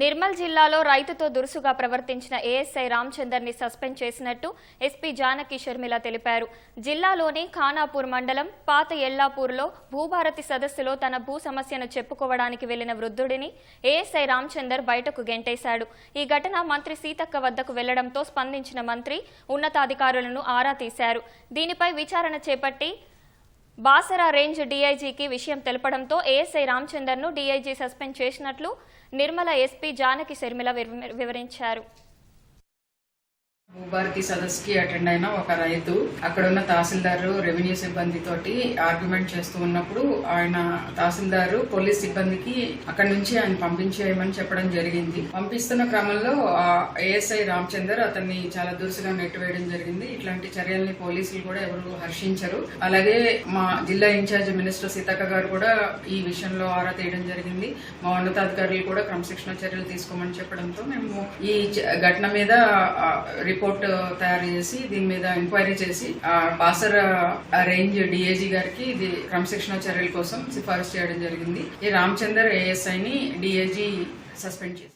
నిర్మల్ జిల్లాలో రైతుతో దురుసుగా ప్రవర్తించిన ఏఎస్ఐ రామచందర్ ని సస్పెండ్ చేసినట్టు ఎస్పీ జానకి షర్మిల తెలిపారు. జిల్లాలోని ఖానాపూర్ మండలం పాత ఎల్లాపూర్లో భూభారతి సదస్సులో తన భూ సమస్యను చెప్పుకోవడానికి వెళ్లిన వృద్ధుడిని ఏఎస్ఐ రామచందర్ బయటకు గెంటేశాడు. ఈ ఘటన మంత్రి సీతక్క వద్దకు వెళ్లడంతో స్పందించిన మంత్రి ఉన్నతాధికారులను ఆరా తీశారు. దీనిపై విచారణ చేపట్టి బాసరా రేంజ్ డీఐజీకి విషయం తెలపడంతో ఏఎస్ఐ రామచందర్ ను డీఐజీ సస్పెండ్ చేసినట్లు నిర్మల ఎస్పీ జానకి షర్మిల వివరించారు. భూభారతి సదస్సుకి అటెండ్ అయిన ఒక రైతు అక్కడ ఉన్న తహసీల్దారు రెవెన్యూ సిబ్బంది తోటి ఆర్గ్యుమెంట్ చేస్తూ ఉన్నప్పుడు ఆయన తహసీల్దారు పోలీస్ సిబ్బందికి అక్కడి నుంచి ఆయన పంపించేయమని చెప్పడం జరిగింది. పంపిస్తున్న క్రమంలో ఏఎస్ఐ రామచందర్ అతన్ని చాలా దురుసుగా నెట్టివేయడం జరిగింది. ఇట్లాంటి చర్యల్ని పోలీసులు కూడా ఎవరు హర్షించరు. అలాగే మా జిల్లా ఇన్ఛార్జ్ మినిస్టర్ సీతక్క గారు కూడా ఈ విషయంలో ఆరా తీయడం జరిగింది. మా ఉన్నతాధికారులు కూడా క్రమశిక్షణ చర్యలు తీసుకోమని చెప్పడంతో మేము ఈ ఘటన మీద రిపోర్ట్ తయారు చేసి దీని మీద ఎంక్వైరీ చేసి బాసర రేంజ్ డీఐజీ గారికి ఇది క్రమశిక్షణ చర్యల కోసం సిఫారసు చేయడం జరిగింది. ఈ రామచందర్ ఏఎస్ఐ ని డీఐజీ సస్పెండ్ చేశారు.